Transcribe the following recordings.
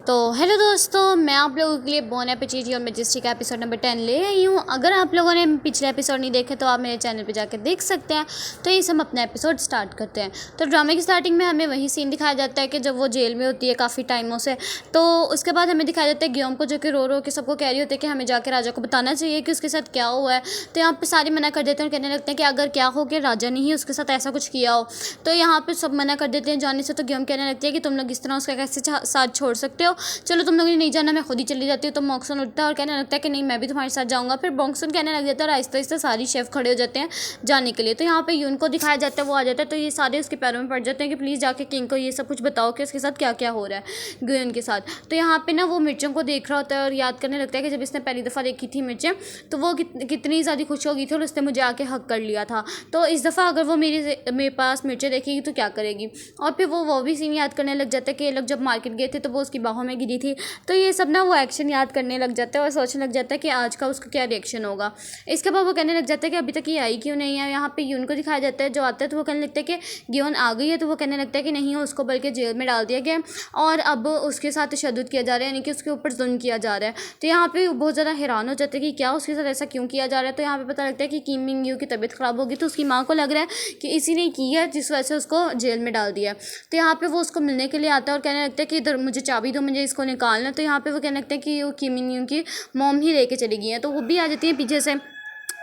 तो हेलो दोस्तों, मैं आप लोगों के लिए बोन एपिचिटी और मैजेस्टिक का एपिसोड नंबर 10 ले आई हूँ। अगर आप लोगों ने पिछले एपिसोड नहीं देखे तो आप मेरे चैनल पे जाकर देख सकते हैं। तो इस हम अपना एपिसोड स्टार्ट करते हैं। तो ड्रामे की स्टार्टिंग में हमें वही सीन दिखाया जाता है कि जब वो जेल में होती है काफ़ी टाइमों से, तो उसके बाद हमें दिखाया जाता है गियोम को, जो कि रो रो के सबको कह रही होती है कि हमें जाकर राजा को बताना चाहिए कि उसके साथ क्या हुआ है। तो यहाँ पर सारे मना कर देते हैं और कहने लगते हैं कि अगर क्या हो कि राजा ने ही उसके साथ ऐसा कुछ किया हो। तो यहाँ पर सब मना कर देते हैं जाने से। तो गियोम कहने लगती है कि तुम लोग इस तरह उसका कैसे साथ छोड़ सकते हो, चलो तुम लोग नहीं जाना, मैं खुद ही चली जाती हूँ। तो मॉक्सन उठता है और कहने लगता है कि नहीं, मैं भी तुम्हारे साथ जाऊँगा। फिर मॉक्सन कहने लग जाता है और आहिस्ता आहिस्ता सारी शेफ खड़े हो जाते हैं जाने के लिए। तो यहाँ पे यून को दिखाया जाता है, वो आ जाता है। तो ये सारे उसके पैरों में पड़ जाते हैं कि प्लीज़ जाके किंग को ये सब कुछ बताओ कि उसके साथ क्या क्या हो रहा है गुयन के साथ। तो यहाँ पे ना वो मिर्चों को देख रहा होता है और याद करने लगता है कि जब इसने पहली दफ़ा देखी थी मिर्चें तो वो कितनी ज़्यादा खुश हो गई थी और उसने मुझे आके हक कर लिया था। तो इस दफ़ा अगर वो मेरे पास मिर्चें देखेगी तो क्या करेगी। और फिर वो भी सीन याद करने लग जाता है कि ये लोग जब मार्केट गए थे तो वो उसकी बाहों में गिरी थी। तो ये सब ना वो एक्शन याद करने लग जाता है और सोचने लग जाता है कि आज का उसका क्या रिएक्शन होगा। इसके बाद वो कहने लग जाता है कि अभी तक ये आई क्यों नहीं है। यहाँ पे यून को दिखाया जाता है, जो आता है तो वो कहने लगता है कि गियोन आ गई है। तो वो कहने लगता है कि नहीं, उसको बल्कि जेल में डाल दिया गया और अब उसके साथ तशद्दुद किया जा रहा है, यानी कि उसके ऊपर जुल्म किया जा रहा है। तो यहाँ पे बहुत ज़्यादा हैरान हो जाता है कि क्या उसके साथ ऐसा क्यों किया जा रहा है। तो यहाँ पे पता लगता है कि किम मिंग यू की तबीयत ख़राब होगी, तो उसकी माँ को लग रहा है कि इसी ने की है जिस वजह से उसको जेल में डाल दिया। तो यहाँ पे वो उसको मिलने के लिए आता है और कहने लगता है कि इधर मुझे चाबी दो, मुझे इसको निकालना। तो यहाँ पे वो कहने लगते हैं कि वो किम मिंग यू की मॉम ही लेके चली गई है। तो वो भी आ जाती है पीछे से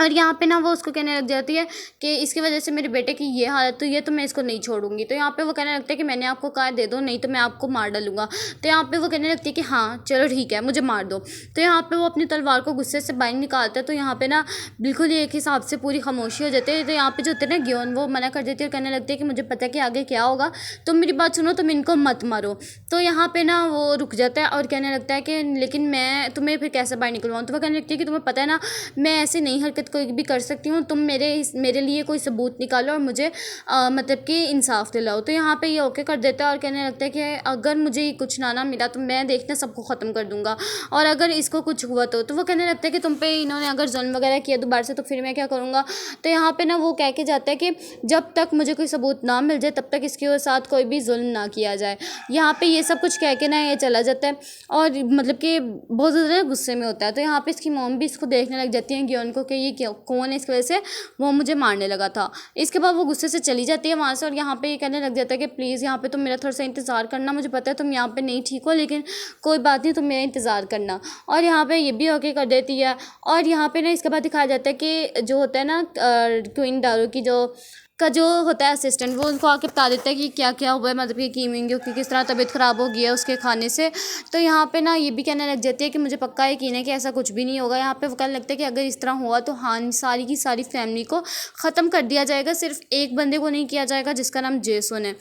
और यहाँ पे ना वो उसको कहने लग जाती है कि इसकी वजह से मेरे बेटे की ये हालत हुई है, तो मैं इसको नहीं छोड़ूंगी। तो यहाँ पे वो कहने लगता है कि मैंने आपको कहा दे दो, नहीं तो मैं आपको मार डालूंगा। तो यहाँ पे वो कहने लगती है कि हाँ चलो ठीक है, मुझे मार दो। तो यहाँ पे वो अपनी तलवार को गुस्से से बाहर निकालता है। तो यहाँ पे ना बिल्कुल एक हिसाब से पूरी खामोशी हो जाती है। तो यहाँ पे जो होते हैं ना गियोन, वो मना कर देती है और कहने लगती है कि मुझे पता है कि आगे क्या होगा, तुम मेरी बात सुनो, तुम इनको मत मारो। तो यहाँ पे ना वो रुक जाता है और कहने लगता है कि लेकिन मैं तुम्हें फिर कैसे बाहर निकलवाऊँ। तो वो कहने लगती है कि तुम्हें पता है ना, मैं ऐसे नहीं हरकत कोई भी कर सकती हूँ, तुम मेरे लिए कोई सबूत निकालो और मुझे मतलब कि इंसाफ दिलाओ। तो यहाँ पे ये ओके कर देता है और कहने लगता है कि अगर मुझे कुछ ना मिला तो मैं देखना सबको ख़त्म कर दूंगा, और अगर इसको कुछ हुआ तो वो कहने लगता है कि तुम पे इन्होंने अगर जुल्म वगैरह किया दोबारा से तो फिर मैं क्या करूँगा। तो यहाँ पे ना वो कह के जाता है कि जब तक मुझे कोई सबूत ना मिल जाए तब तक इसके साथ कोई भी जुल्म ना किया जाए। यहाँ पे ये सब कुछ कह के ना ये चला जाता है और मतलब कि बहुत ज़्यादा गुस्से में होता है। तो यहाँ पे इसकी मॉम भी इसको देखने लग जाती है गियोन को कि ये कौन है, इस वजह से वो मुझे मारने लगा था। इसके बाद वो गुस्से से चली जाती है वहाँ से और यहाँ पे ये कहने लग जाता है कि प्लीज़ यहाँ पे तुम मेरा थोड़ा सा इंतज़ार करना, मुझे पता है तुम यहाँ पे नहीं ठीक हो, लेकिन कोई बात नहीं, तुम मेरा इंतज़ार करना। और यहाँ पे ये भी ओके कर देती है। और यहाँ पे ना इसके बाद दिखाया जाता है कि जो होता है ना क्वीन डारो की जो होता है असिस्टेंट, वो उनको आके बता देता है कि क्या क्या हुआ है, मतलब कि किम मिंग यू की किस तरह तबीयत ख़राब हो गई है उसके खाने से। तो यहाँ पे ना ये भी कहने लग जाती है कि मुझे पक्का यकीन है कि ऐसा कुछ भी नहीं होगा। यहाँ पे वो कहने लगता है कि अगर इस तरह हुआ तो हाँ, सारी की सारी फैमिली को ख़त्म कर दिया जाएगा, सिर्फ एक बंदे को नहीं किया जाएगा जिसका नाम जेसन है,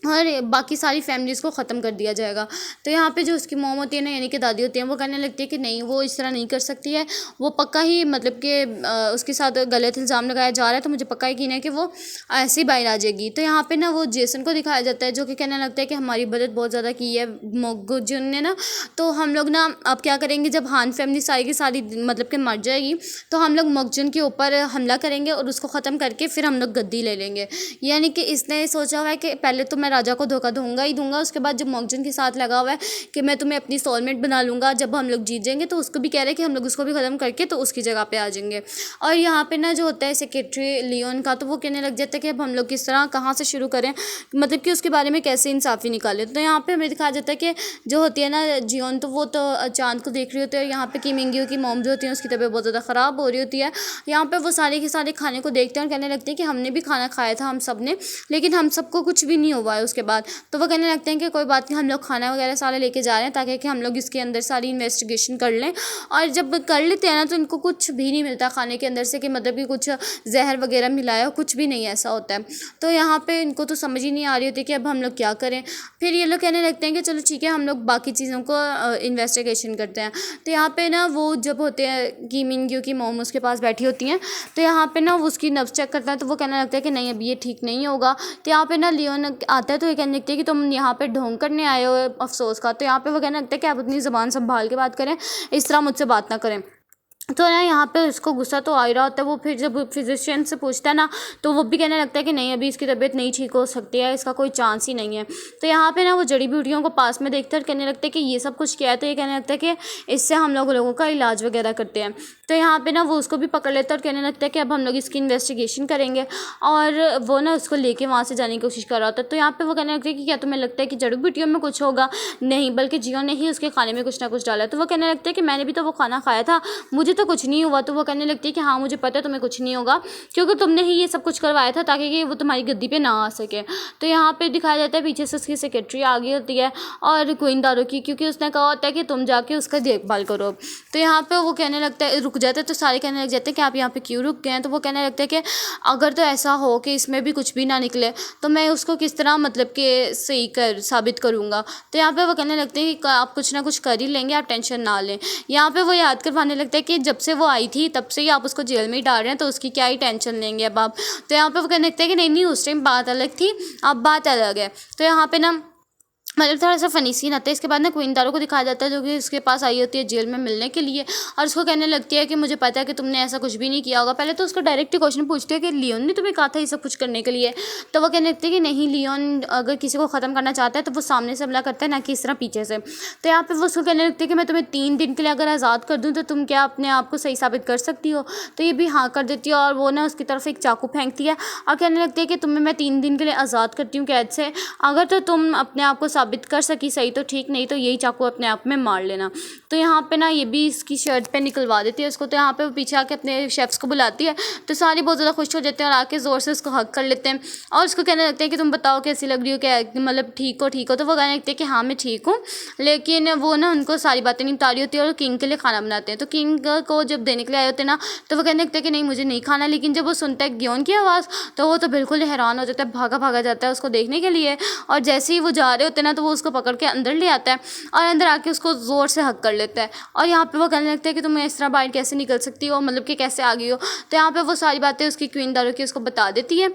और बाकी सारी फैमिलीज़ को ख़त्म कर दिया जाएगा। तो यहाँ पे जो उसकी मोम होती है ना, यानी कि दादी होती है, वो कहने लगती है कि नहीं, वो इस तरह नहीं कर सकती है, वो पक्का ही मतलब कि उसके साथ गलत इल्ज़ाम लगाया जा रहा है, तो मुझे पक्का यकीन है कि वो ऐसे ही बाहर आ जाएगी। तो यहाँ पे ना वो जेसन को दिखाया जाता है, जो कि कहने लगता है कि हमारी मदद बहुत ज़्यादा की है मोगजुन ने ना, तो हम लोग ना अब क्या करेंगे, जब हान फैमिली सारी की सारी मतलब कि मर जाएगी तो हम लोग मोगजुन के ऊपर हमला करेंगे और उसको ख़त्म करके फिर हम लोग गद्दी ले लेंगे। यानी कि इसने सोचा हुआ है कि पहले तो मैं राजा को धोखा दूंगा ही दूंगा, उसके बाद जब मॉक्जन के साथ लगा हुआ है कि मैं तुम्हें अपनी सोलमेट बना लूँगा, जब हम लोग जीत जाएंगे तो उसको भी कह रहे हैं कि हम लोग उसको भी ख़त्म करके तो उसकी जगह पे आ जाएंगे। और यहाँ पे ना जो होता है सेक्रेटरी लियोन का, तो वो कहने लग जाता है कि अब हम लोग किस तरह कहाँ से शुरू करें, मतलब कि उसके बारे में कैसे इंसाफ़ी निकालें। तो यहाँ पर हमें दिखाया जाता है कि जो होती है ना जियोन, तो वो तो चांद को देख रही होती है, और यहाँ पर किम मिंग यू की मॉम जो होती है उसकी तबीयत बहुत ज़्यादा ख़राब हो रही होती है। यहाँ पर वो सारे के सारे खाने को देखते हैं और कहने लगते हैं कि हमने भी खाना खाया था हम सब ने, लेकिन हम सबको कुछ भी नहीं हुआ है उसके बाद। तो वो कहने लगते हैं कि कोई बात नहीं, हम लोग खाना वगैरह सारे लेके जा रहे हैं ताकि कि हम लोग इसके अंदर सारी इन्वेस्टिगेशन कर लें। और जब कर लेते हैं ना तो इनको कुछ भी नहीं मिलता खाने के अंदर से, कि मतलब कि कुछ जहर वगैरह मिलाया हो, कुछ भी नहीं ऐसा होता है। तो यहाँ पे इनको तो समझ ही नहीं आ रही होती कि अब हम लोग क्या करें। फिर ये लोग कहने लगते हैं कि चलो ठीक है, हम लोग बाकी चीज़ों को इन्वेस्टिगेशन करते हैं। तो यहाँ पे ना वो जब होते हैं किम मिंग यू की मॉम उसके पास बैठी होती हैं, तो यहाँ पे ना वो उसकी नब्ज़ चेक करता है, तो वो कहने लगता है कि नहीं अभी ये ठीक नहीं होगा। तो यहाँ पे ना लियोन आता है, तो ये कहने लगती है कि तुम यहाँ पे ढोंग करने आए हो अफसोस का। तो यहाँ पे वो कहने लगता है कि आप अपनी ज़बान संभाल के बात करें, इस तरह मुझसे बात ना करें। तो ना यहाँ पे उसको गुस्सा तो आ ही रहा होता है। वो फिर जब फिजिशियन से पूछता है ना, तो वो भी कहने लगता है कि नहीं, अभी इसकी तबीयत नहीं ठीक हो सकती है, इसका कोई चांस ही नहीं है। तो यहाँ पे ना वो जड़ी बूटियों को पास में देखते हैं और कहने लगता है कि ये सब कुछ क्या है। तो ये कहने लगता है कि इससे हम लोगों का इलाज वगैरह करते हैं। तो यहाँ पे ना वो उसको भी पकड़ लेता है और कहने लगता है कि अब हम लोग इसकी इन्वेस्टिगेशन करेंगे। और वो ना उसको लेके वहाँ से जाने की कोशिश कर रहा होता है। तो यहाँ पे वो कहने लगता है कि क्या तुम्हें लगता है कि जड़ी बूटियों में कुछ होगा? नहीं, बल्कि जियो ने ही उसके खाने में कुछ ना कुछ डाला है। तो वो कहने लगता है कि मैंने भी तो वो खाना खाया था, मुझे तो कुछ नहीं हुआ। तो वो कहने लगती है कि हाँ, मुझे पता है तुम्हें कुछ नहीं होगा, क्योंकि तुमने ही ये सब कुछ करवाया था ताकि कि वो तुम्हारी गद्दी पे ना आ सके। तो यहाँ पे दिखाया जाता है पीछे से उसकी सेक्रेटरी आ गई होती है और क्वीन दारो की, क्योंकि उसने कहा होता है कि तुम जाके उसका देखभाल करो। तो यहाँ पे वो कहने लगता है, रुक जाते हैं। तो सारे कहने लग जाते हैं कि आप यहाँ पे क्यों रुक गए हैं? तो वो कहने लगते हैं कि अगर तो ऐसा हो कि इसमें भी कुछ भी ना निकले तो मैं उसको किस तरह मतलब कि सही कर साबित करूँगा। तो यहाँ पे वो कहने लगते हैं कि आप कुछ ना कुछ कर ही लेंगे, आप टेंशन ना लें। यहाँ पे वो याद करवाने लगता है कि जब से वो आई थी तब से ही आप उसको जेल में ही डाल रहे हैं, तो उसकी क्या ही टेंशन लेंगे अब आप। तो यहाँ पे वो कहने लगता है कि नहीं नहीं, उस टाइम बात अलग थी, अब बात अलग है। तो यहाँ पे ना मतलब थोड़ा सा फनी सीन आता है। इसके बाद ना क्वीन दारो को दिखाया जाता है जो कि उसके पास आई होती है जेल में मिलने के लिए, और उसको कहने लगती है कि मुझे पता है कि तुमने ऐसा कुछ भी नहीं किया होगा। पहले तो उसको डायरेक्ट क्वेश्चन पूछते हैं कि लियोन ने तुम्हें कहा था ये सब कुछ करने के लिए? तो वो कहने लगती है कि नहीं, लियोन अगर किसी को ख़त्म करना चाहता है तो वो सामने से हमला करता है, ना कि इस तरह पीछे से। तो यहाँ पर वो उसको कहने लगती है कि मैं तुम्हें 3 दिन के लिए अगर आज़ाद कर दूँ तो तुम क्या अपने आप को सही साबित कर सकती हो? तो ये भी हाँ कर देती है, और वो ना उसकी तरफ एक चाकू फेंकती है और कहने लगती है कि तुम्हें मैं 3 दिन के लिए आज़ाद करती हूँ कैद से, अगर तो तुम अपने आप को साबित कर सकी सही तो ठीक, नहीं तो यही चाकू अपने आप में मार लेना। तो यहाँ पे ना ये भी इसकी शर्ट पे निकलवा देती है उसको। तो यहाँ पे वो पीछे आके अपने शेफ्स को बुलाती है, तो सारे बहुत ज़्यादा खुश हो जाते हैं और आके ज़ोर से उसको हक कर लेते हैं और उसको कहने लगते हैं कि तुम बताओ कैसी लग रही हो, क्या मतलब ठीक हो? ठीक हो? तो वो कहने लगते हैं कि हाँ मैं ठीक हूँ। लेकिन वो ना उनको सारी बातें नहीं बता रही होती है और किंग के लिए खाना बनाते हैं। तो किंग को जब देने के लिए आए होते हैं ना, तो वो कहने लगते हैं कि नहीं मुझे नहीं खाना। लेकिन जब वो सुनता है ग्योन की आवाज़, तो वो तो बिल्कुल हैरान हो जाता है, भागा भागा जाता है उसको देखने के लिए। और जैसे ही वो जा रहे होते हैं ना, तो वो उसको पकड़ के अंदर ले आता है और अंदर आके उसको ज़ोर से हक कर लेता है। और यहाँ पे वो कहने लगता है कि तुम इस तरह बाहर कैसे निकल सकती हो, मतलब कि कैसे आ गई हो? तो यहाँ पे वो सारी बातें उसकी क्वीन दारो की उसको बता देती है,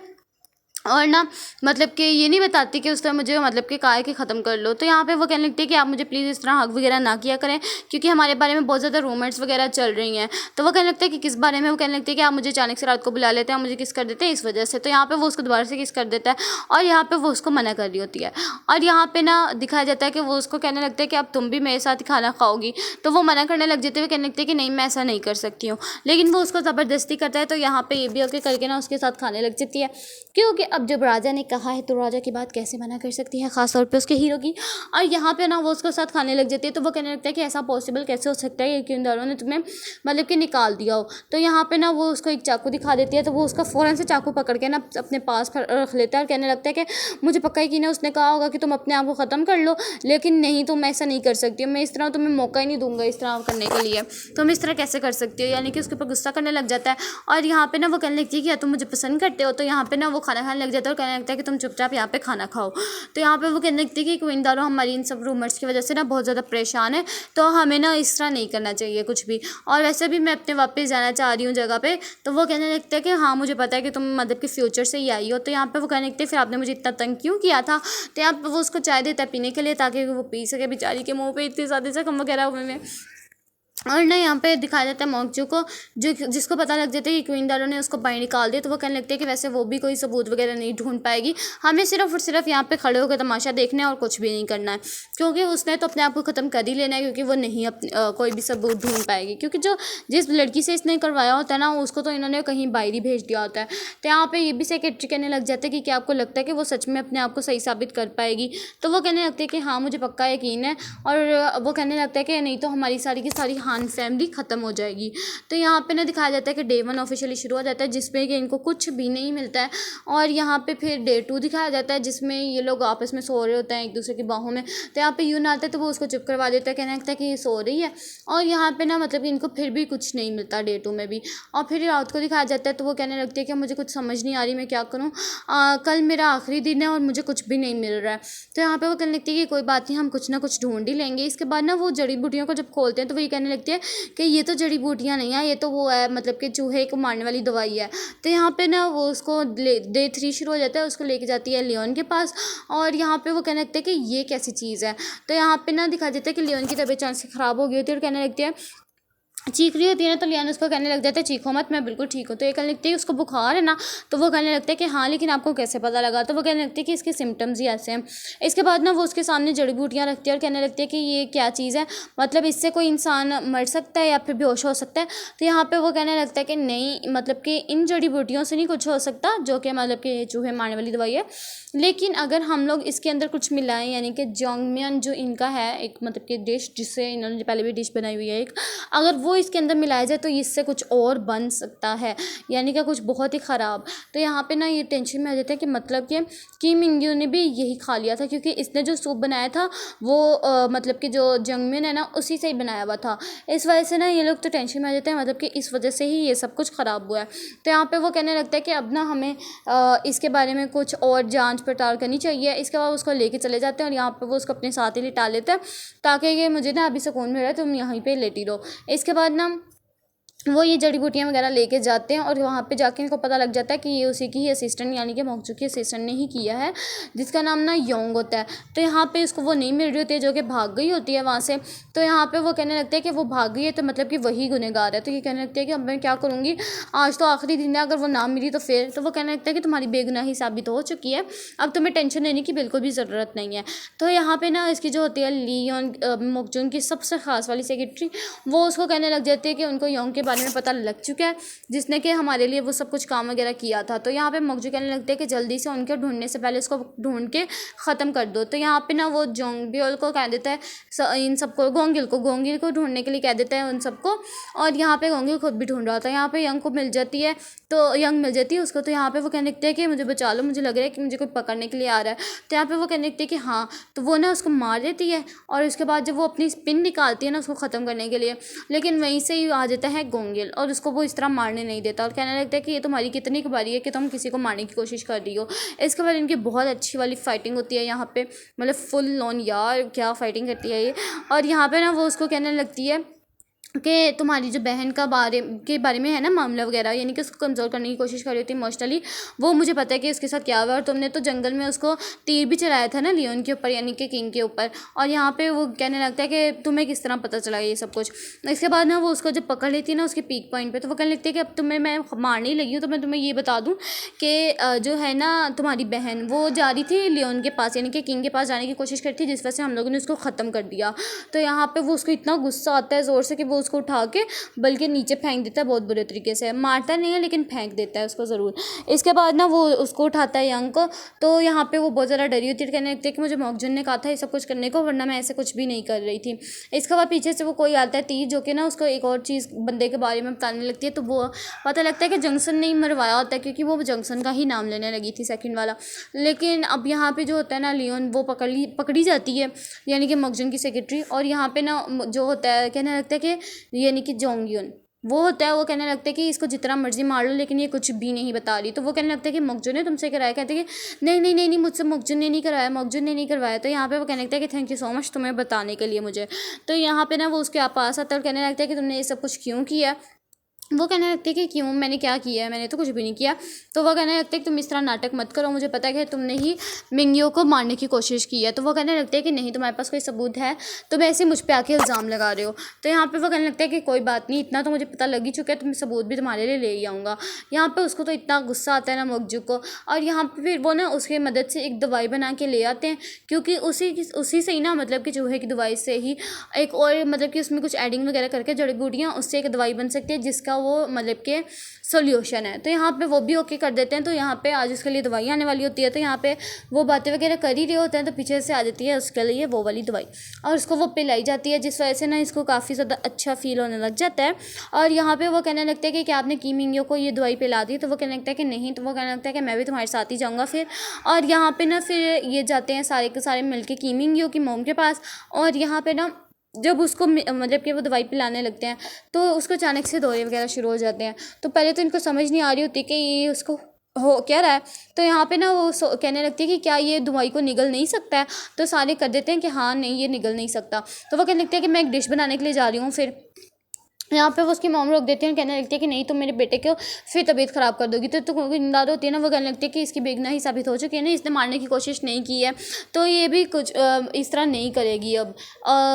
और ना मतलब कि ये नहीं बताती कि उस तरह मुझे मतलब कि कहा है कि ख़त्म कर लो। तो यहाँ पे वो कहने लगती है कि आप मुझे प्लीज़ इस तरह हक वगैरह ना किया करें, क्योंकि हमारे बारे में बहुत ज़्यादा रूमर्स वगैरह चल रही हैं। तो वो कहने लगता है कि किस बारे में? वो कहने लगती है कि आप मुझे अचानक से रात को बुला लेते हैं, मुझे किस कर देते हैं इस वजह से। तो यहाँ पर वो उसको दोबारा से किस कर देता है और यहाँ पर वो उसको मना कर रही होती है। और यहाँ पर ना दिखाया जाता है कि वो उसको कहने लगता है कि अब तुम भी मेरे साथ ही खाना खाओगी। तो वो मना करने लग जाते हुए कहने लगती है कि नहीं मैं ऐसा नहीं कर सकती हूँ, लेकिन वो उसको ज़बरदस्ती करता है। तो यहाँ पर ये भी ओके करके ना उसके साथ खाने लग जाती है, क्योंकि अब जब राजा ने कहा है तो राजा की बात कैसे मना कर सकती है, खासतौर पे उसके हीरो की। और यहाँ पे ना वो उसके साथ खाने लग जाती है। तो वो कहने लगता है कि ऐसा पॉसिबल कैसे हो सकता है कि उन दोनों ने तुम्हें मतलब कि निकाल दिया हो। तो यहाँ पे ना वो उसको एक चाकू दिखा देती है, तो वो उसका फ़ौरन से चाकू पकड़ के ना अपने पास रख लेता है और कहने लगता है कि मुझे पक्का यकीन है उसने कहा होगा कि तुम अपने आप को ख़त्म कर लो, लेकिन नहीं तुम ऐसा नहीं कर सकती हो, मैं इस तरह तुम्हें मौका ही नहीं दूंगा इस तरह करने के लिए, तुम इस तरह कैसे कर सकती हो? यानी कि उसके ऊपर गुस्सा करने लग जाता है। और यहाँ पे ना वो कहने लगती है कि तुम मुझे पसंद करते हो। तो यहाँ पे ना वो खाना खाने लग जाता है और कहने लगता है कि तुम चुपचाप यहाँ पे खाना खाओ। तो यहाँ पे वो कहने लगती है कि क्वीन दारो हमारी इन सब रूमर्स की वजह से ना बहुत ज़्यादा परेशान है, तो हमें ना इस तरह नहीं करना चाहिए कुछ भी, और वैसे भी मैं अपने वापस जाना चाह रही हूँ जगह पे। तो वो कहने लगता है कि हाँ मुझे पता है कि तुम मतलब कि फ्यूचर से ही आई हो। तो यहाँ पे वो कहने लगते हैं फिर आपने मुझे इतना तंग क्यों किया था? तो यहाँ पे वो उसको चाय देता है पीने के लिए ताकि वो पी सके, बेचारी के मुँह पे इतनी ज़्यादा जख्म वगैरह हुए में। और ना यहाँ पे दिखाया जाता है मोंगजू को, जो जिसको पता लग जाता है कि क्वीन दारो ने उसको बाहर निकाल दिया। तो वो कहने लगती है कि वैसे वो भी कोई सबूत वगैरह नहीं ढूंढ पाएगी, हमें सिर्फ और सिर्फ यहाँ पे खड़े होकर तमाशा देखना है और कुछ भी नहीं करना है, क्योंकि उसने तो अपने आप को ख़त्म कर ही लेना है, क्योंकि वो नहीं कोई भी सबूत ढूंढ पाएगी, क्योंकि जो जिस लड़की से इसने करवाया होता है ना उसको तो इन्होंने कहीं बाहर ही भेज दिया होता है। तो यहाँ पर ये भी सेक्रेटरी कहने लग जाता है कि क्या आपको लगता है कि वो सच में अपने आप को सही साबित कर पाएगी? तो वो कहने लगती है कि हाँ मुझे पक्का यकीन है, और वो कहने लगता है कि नहीं तो हमारी सारी की सारी हान फैमिली ख़त्म हो जाएगी। तो यहाँ पे ना दिखाया जाता है कि डे 1 ऑफिशियली शुरू हो जाता है, जिसमें कि इनको कुछ भी नहीं मिलता है। और यहाँ पे फिर डे 2 दिखाया जाता है, जिसमें ये लोग आपस में सो रहे होते हैं एक दूसरे की बाहों में। तो यहाँ पे यून आता है तो वो उसको चुप करवा देता है, कहने लगता है कि ये सो रही है। और यहाँ पे ना मतलब इनको फिर भी कुछ नहीं मिलता डे 2 में भी। और फिर रात को दिखाया जाता है तो वो कहने लगती है कि मुझे कुछ समझ नहीं आ रही, मैं क्या करूँ, कल मेरा आखिरी दिन है और मुझे कुछ भी नहीं मिल रहा है। तो यहाँ पे वो कहने लगती है कि कोई बात नहीं, हम कुछ ना कुछ ढूंढ ही लेंगे। इसके बाद ना वो जड़ी बूटियों को जब खोलते हैं तो वो ये कहने लगती है कि ये तो जड़ी बूटियाँ नहीं है, ये तो वो है मतलब कि चूहे को मारने वाली दवाई है। तो यहाँ पे ना वो उसको डे 3 शुरू हो जाता है, उसको लेके जाती है लियोन के पास। और यहाँ पे वो कहने लगते हैं कि ये कैसी चीज़ है। तो यहाँ पे ना दिखा देता है कि लियोन की तबीयत अचानक से ख़राब हो गई होती है और कहने लगती है चीख रही होती है ना, तो लियान उसको कहने लग जाता है चीखो मत, मैं बिल्कुल ठीक हूँ। तो ये कहने लगती है उसको बुखार है ना, तो वो कहने लगता है कि हाँ लेकिन आपको कैसे पता लगा। तो वो कहने लगती है कि इसके सिम्टम्स ही ऐसे हैं। इसके बाद ना वो उसके सामने जड़ी बूटियाँ रखती है और कहने लगती है कि ये क्या चीज़ है, मतलब इससे कोई इंसान मर सकता है या फिर बेहोश हो सकता है। तो यहाँ पर वो कहने लगता है कि नहीं, मतलब कि इन जड़ी बूटियों से नहीं कुछ हो सकता, जो कि मतलब कि चूहे मारने वाली दवाई है, लेकिन अगर हम लोग इसके अंदर कुछ मिलाएं, यानी कि जोंगमियन जो इनका है एक मतलब कि डिश, जिससे इन्होंने पहले भी डिश बनाई हुई है एक, अगर वो इसके अंदर मिलाया जाए तो इससे कुछ और बन सकता है, यानी कि कुछ बहुत ही ख़राब। तो यहाँ पे ना ये टेंशन में आ जाते हैं कि मतलब कि किम इंग्यू ने भी यही खा लिया था, क्योंकि इसने जो सूप बनाया था वो मतलब कि जो जोंगमियन है ना उसी से ही बनाया हुआ था। इस वजह से ना ये लोग तो टेंशन में आ जाते हैं, मतलब कि इस वजह से ही ये सब कुछ ख़राब हुआ है। तो यहाँ पर वो कहने लगता है कि अब ना हमें इसके बारे में कुछ और जांच पड़ताल करनी चाहिए। इसके बाद उसको लेके चले जाते हैं और यहाँ पे वो उसको अपने साथ ही लिटा लेते हैं, ताकि ये मुझे ना अभी सुकून मिल रहा है, तुम यहीं पे लेटी रहो। इसके बाद ना वो ये जड़ी बूटियाँ वगैरह लेके जाते हैं और वहाँ पे जाके इनको पता लग जाता है कि ये उसी की ही असिस्टेंट, यानी कि मोकजू की असिस्टेंट ने ही किया है, जिसका नाम ना योंग होता है। तो यहाँ पे उसको वो नहीं मिल रही होती है, जो कि भाग गई होती है वहाँ से। तो यहाँ पे वो कहने लगते हैं कि वो भाग गई है तो मतलब कि वही गुनहगार है। तो ये कहने लगते हैं कि अब मैं क्या करूँगी, आज तो आखिरी दिन है, अगर वो ना मिली तो फिर। तो वो कहने लगता है कि तुम्हारी बेगुनाही साबित हो चुकी है, अब तुम्हें टेंशन लेने की बिल्कुल भी ज़रूरत नहीं है। तो यहाँ पे ना इसकी जो होती है लियोन मोकजुन की सबसे ख़ास वाली सेक्रेटरी, वो उसको कहने लग जाती है कि उनको योंग के बारे में पता लग चुका है, जिसने कि हमारे लिए वो सब कुछ काम वगैरह किया था। तो यहाँ पे मोकजू कहने लगते हैं कि जल्दी से उनके ढूंढने से पहले इसको ढूंढ के ख़त्म कर दो। तो यहाँ पे ना वो जोंगबियोल को कह देता है, इन सबको गोंगिल को ढूंढने के लिए कह देता है उन सबको, और यहाँ पे गोंगिल खुद भी ढूंढ रहा था। यहाँ पे यंग को मिल जाती है, तो यंग मिल जाती है उसको। तो यहाँ पे वो कहने लगते हैं कि मुझे बचा लो, मुझे लग रहा है कि मुझे कोई पकड़ने के लिए आ रहा है। तो यहाँ पे वो कहने लगती है कि हाँ। तो वो ना उसको मार देती है और उसके बाद जब वो अपनी स्पिन निकालती है ना उसको ख़त्म करने के लिए, लेकिन वहीं से ही आ जाता है गोंगिल और उसको वो इस तरह मारने नहीं देता और कहने लगता है कि ये तुम्हारी कितनी बारी है कि तुम किसी को मारने की कोशिश कर रही हो। इसके बाद इनकी बहुत अच्छी वाली फाइटिंग होती है यहाँ पे, मतलब फुल ऑन, यार क्या फाइटिंग करती है ये। और यहाँ पे ना वो उसको कहने लगती है कि तुम्हारी जो बहन का बारे में है ना मामला वगैरह, यानी कि उसको कमज़ोर करने की कोशिश कर रही थी इमोशनली, वो मुझे पता है कि उसके साथ क्या हुआ, और तुमने तो जंगल में उसको तीर भी चलाया था ना लियोन के ऊपर, यानी कि किंग के ऊपर। और यहाँ पे वो कहने लगता है कि तुम्हें किस तरह पता चला ये सब कुछ। इसके बाद ना वो उसको जब पकड़ लेती है ना उसके पीक पॉइंट पर, तो वो कहने लगती है कि अब तुम्हें मैं मारने ही लगी हूँ, तो मैं तुम्हें ये बता दूँ कि जो है ना तुम्हारी बहन वो जा रही थी लियोन के पास, यानी कि किंग के पास जाने की कोशिश करती है, जिस वजह से हम लोगों ने उसको ख़त्म कर दिया। तो यहाँ पर वो उसको इतना गुस्सा आता है ज़ोर से कि वो उसको उठा के बल्कि नीचे फेंक देता है, बहुत बुरे तरीके से। मारता नहीं है लेकिन फेंक देता है उसको ज़रूर। इसके बाद ना वो उसको उठाता है यंग को। तो यहाँ पे वो बहुत ज़्यादा डरी होती है, कहने लगती है कि मुझे मोकजुन ने कहा था ये सब कुछ करने को, वरना मैं ऐसे कुछ भी नहीं कर रही थी। इसके बाद पीछे से वो कोई आता है तीर, जो कि ना उसको एक और चीज़ बंदे के बारे में बताने लगती है। तो वो पता लगता है कि जंक्शन ने ही मरवाया होता है, क्योंकि वो जंक्शन का ही नाम लेने लगी थी सेकंड वाला। लेकिन अब यहाँ पे जो होता है ना लियोन वो पकड़ी जाती है, यानी कि मोकजुन की सेक्रेटरी। और यहाँ पे ना जो होता है कहने लगता है कि यानी कि जोंगयुन वो होता है, वो कहने लगता है कि इसको जितना मर्जी मार लो लेकिन ये कुछ भी नहीं बता रही। तो वो कहने लगता है कि मोकजुन ने तुमसे कराया, कहते हैं कि नहीं नहीं नहीं नहीं मुझसे मोकजुन ने नहीं कराया, मोकजुन ने नहीं करवाया। तो यहाँ पे वो कहने लगता है कि थैंक यू सो मच तुम्हें बताने के लिए मुझे। तो यहाँ पे ना वो उसके पास आता है और कहने लगता है कि तुमने ये सब कुछ क्यों किया। वो कहने लगती है कि क्यों, मैंने क्या किया है, मैंने तो कुछ भी नहीं किया। तो वो कहने लगते हैं कि तुम इस तरह नाटक मत करो, मुझे पता है कि तुमने ही मिंगियो को मारने की कोशिश की है। तो वो कहने लगते हैं कि नहीं तुम्हारे पास कोई सबूत है, तुम ऐसे मुझ पे आके इल्ज़ाम लगा रहे हो। तो यहाँ पे वो कहने लगता है कि कोई बात नहीं, इतना तो मुझे पता लग ही चुका है, तुम सबूत भी तुम्हारे लिए ले ही आऊँगा। यहाँ पर उसको तो इतना गुस्सा आता है ना मोकजू को, और यहाँ पर फिर वो ना उसकी मदद से एक दवाई बना के ले आते हैं, क्योंकि उसी से ही ना मतलब कि चूहे की दवाई से ही एक और मतलब कि उसमें कुछ एडिंग वगैरह करके जड़ी बूटियाँ, उससे एक दवाई बन सकती है जिसका वो मतलब के सोल्यूशन है। तो यहाँ पे वो भी ओके कर देते हैं। तो यहाँ पे आज उसके लिए दवाई आने वाली होती है, तो यहाँ पे वो बातें वगैरह कर ही रहे होते हैं, तो पीछे से आ जाती है उसके लिए वो वाली दवाई और उसको वो पिलाई जाती है, जिस वजह से ना इसको काफ़ी ज़्यादा अच्छा फील होने लग जाता है। और यहाँ पे वो कहने लगता है कि क्या आपने की मिंगियो को ये दवाई पिला दी। तो वो कहने लगता है कि नहीं। तो वो कहने लगता है कि मैं भी तुम्हारे साथ ही जाऊँगा फिर। और यहाँ पर ना फिर ये जाते हैं सारे के सारे मिल के की मिंगियो की मोम के पास। और यहाँ पर ना जब उसको मतलब कि वो दवाई पिलाने लगते हैं तो उसको अचानक से दौरे वगैरह शुरू हो जाते हैं। तो पहले तो इनको समझ नहीं आ रही होती कि ये उसको हो क्या रहा है। तो यहाँ पे ना वो कहने लगती है कि क्या ये दवाई को निगल नहीं सकता है। तो सारे कर देते हैं कि हाँ नहीं ये निगल नहीं सकता। तो वो कहने लगते हैं कि मैं एक डिश बनाने के लिए जा रही हूँ फिर। यहाँ पे वो उसकी मॉम रोक देती है और कहने लगती है कि नहीं तुम मेरे बेटे को फिर तबीयत ख़राब कर दोगी। तो दादा होती है ना, वो कहने लगती है कि इसकी बेगुनाही साबित हो चुकी है ना, इसने मारने की कोशिश नहीं की है, तो ये भी कुछ इस तरह नहीं करेगी अब।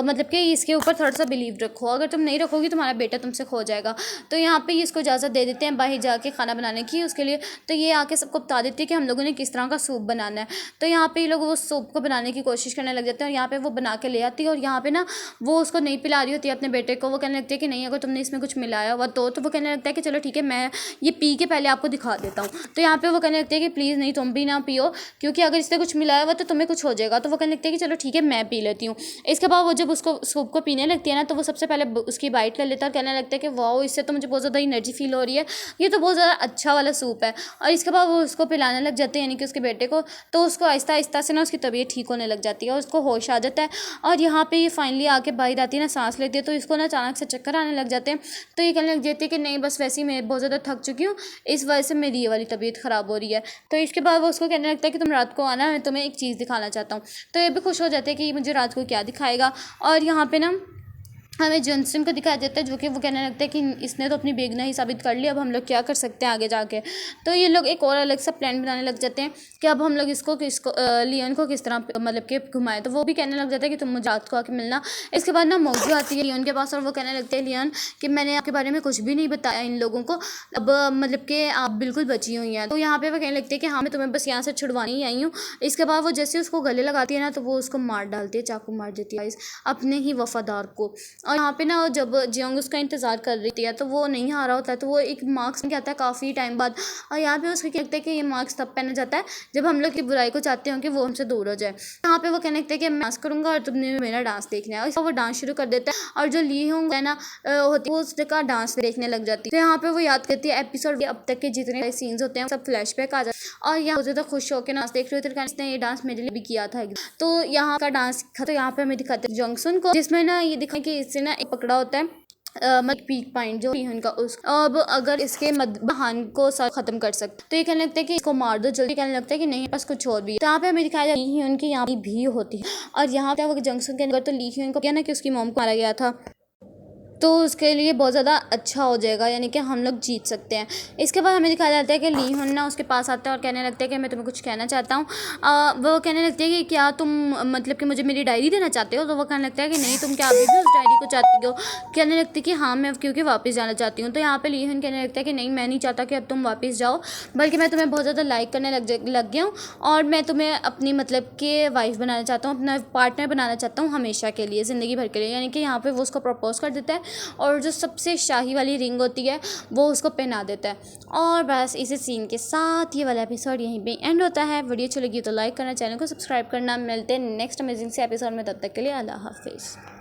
मतलब कि इसके ऊपर थोड़ा सा बिलीव रखो, अगर तुम नहीं रखोगी तुम्हारा बेटा तुमसे खो जाएगा। तो यहाँ पर इसको इजाज़त दे देते हैं बाहर जाके खाना बनाने की उसके लिए। तो ये आके सबको बता देती है कि हम लोगों ने किस तरह का सूप बनाना है। तो यहाँ पर ये लोग वो सूप को बनाने की कोशिश करने लग जाते हैं और यहाँ पर वो बना के ले आती है। और यहाँ पर ना वो उसको नहीं पिला रही होती है अपने बेटे को। वो कहने लगती है कि नहीं, अगर तुमने इसमें कुछ मिलाया हुआ तो वो कहने लगता है कि चलो ठीक है, मैं ये पी के पहले आपको दिखा देता हूँ। तो यहाँ पे वो कहने लगते हैं कि प्लीज़ नहीं, तुम भी ना पियो, क्योंकि अगर इससे कुछ मिलाया हुआ तो तुम्हें कुछ हो जाएगा। तो वो कहने लगते हैं कि चलो ठीक है, मैं पी लेती हूँ। इसके बाद वो जब उसको सूप को पीने लगती है ना, तो वो सबसे पहले उसकी बाइट ले लेता है और कहने लगता है कि वाओ, इससे तो मुझे बहुत ज़्यादा एनर्जी फील हो रही है, ये तो बहुत ज़्यादा अच्छा वाला सूप है। और इसके बाद वो उसको पिलाने लग जाते हैं, यानी कि उसके बेटे को। तो उसको आहिस्ता आहिस्ता से ना उसकी तबीयत ठीक होने लग जाती है और उसको होश आ जाता है। और यहाँ पे ये फाइनली आके बाहर आती है ना, सांस लेती है, तो इसको ना अचानक से चक्कर आने लग जाते हैं। तो ये कहने लग जाती है कि नहीं, बस वैसे ही मैं बहुत ज़्यादा थक चुकी हूँ, इस वजह से मेरी ये वाली तबीयत ख़राब हो रही है। तो इसके बाद वो उसको कहने लगता है कि तुम रात को आना, मैं तुम्हें एक चीज़ दिखाना चाहता हूँ। तो ये भी खुश हो जाते हैं कि मुझे रात को क्या दिखाएगा। और यहाँ पे ना हमें जॉनसन को दिखाया जाता है, जो कि वो कहने लगता है कि इसने तो अपनी बेगुनाही साबित कर ली, अब हम लोग क्या कर सकते हैं आगे जाके। तो ये लोग एक और अलग सा प्लान बनाने लग जाते हैं कि अब हम लोग इसको लियोन को किस तरह मतलब कि घुमाएं। तो वो भी कहने लग जाता है कि तुम मुझे रात को आके मिलना। इसके बाद ना मौजू आती है लियोन के पास और वो कहने लगते हैं, लियोन कि मैंने आपके बारे में कुछ भी नहीं बताया इन लोगों को, अब मतलब कि आप बिल्कुल बची हुई हैं। तो यहाँ पे वो कहने लगती है कि हाँ, मैं तुम्हें बस यहाँ से छुड़वाने ही आई हूँ। इसके बाद वो जैसे उसको गले लगाती है ना, तो वो उसको मार डालती है, चाकू मार देती है अपने ही वफादार को। और यहाँ पे ना जब जियोंग उसका इंतज़ार कर रही थी तो वो नहीं आ रहा होता है, तो वो एक मास्क कहता है काफ़ी टाइम बाद। और यहाँ पे उसको कहते हैं कि ये मास्क तब पहना जाता है जब हम लोग की बुराई को चाहते हो कि वो हमसे दूर हो जाए। यहाँ पे वो कहने लगते हैं कि मैं डांस करूँगा और तुमने मेरा डांस देखना है। और वो डांस शुरू कर देता है और जो ली होंग है ना होती है, वो उसका डांस देखने लग जाती है। तो यहाँ पे वो याद करती है एपिसोड के अब तक के जितने सीन्स होते हैं सब फ्लैशबैक आ जाते हैं और यहाँ ज़्यादा खुश होकर डांस देख रहे होते हैं। इसने ये डांस मेरे लिए भी किया था। तो यहाँ का डांस तो यहाँ पे हमें दिखाते हैं जॉनसन को, जिसमें ना ये दिखा कि इससे ना एक पकड़ा होता है पीक पॉइंट जो उनका उस अब अगर इसके बहान को खत्म कर सकते, तो ये कहने लगता है कि इसको मार दो जल्दी। कहने लगता है कि नहीं, बस कुछ और भी। तो यहाँ पे हमें दिखाया जाता है उनकी यहाँ भी होती है। और यहाँ पे वो जंक्शन के अंदर तो ली हुई उनको क्या ना कि उसकी मॉम को मारा गया था, तो उसके लिए बहुत ज़्यादा अच्छा हो जाएगा, यानी कि हम लोग जीत सकते हैं। इसके बाद हमें दिखाया जाता है कि ली हुन ना उसके पास आता है और कहने लगता है कि मैं तुम्हें कुछ कहना चाहता हूँ। वो कहने लगती है कि क्या तुम मतलब कि मुझे मेरी डायरी देना चाहते हो। तो वो कहने लगता है कि नहीं, तुम क्या अभी भी उस डायरी को चाहती हो। कहने लगती है कि हाँ, मैं क्योंकि वापस जाना चाहती हूँ। तो यहाँ पर ली हुन कहने लगता है कि नहीं, मैं नहीं चाहता कि अब तुम वापस जाओ, बल्कि मैं तुम्हें बहुत ज़्यादा लाइक करने लग गया हूँ और मैं तुम्हें अपनी मतलब कि वाइफ बनाना चाहता हूँ, अपना पार्टनर बनाना चाहता हूँ हमेशा के लिए, ज़िंदगी भर के लिए। यानी कि यहाँ पर वो उसको प्रपोज कर देता है और जो सबसे शाही वाली रिंग होती है वो उसको पहना देता है। और बस इसी सीन के साथ ये वाला एपिसोड यहीं पे एंड होता है। वीडियो अच्छी लगी तो लाइक करना, चैनल को सब्सक्राइब करना। मिलते हैं नेक्स्ट अमेजिंग से एपिसोड में, तब तक के लिए अल्लाह हाफिज़।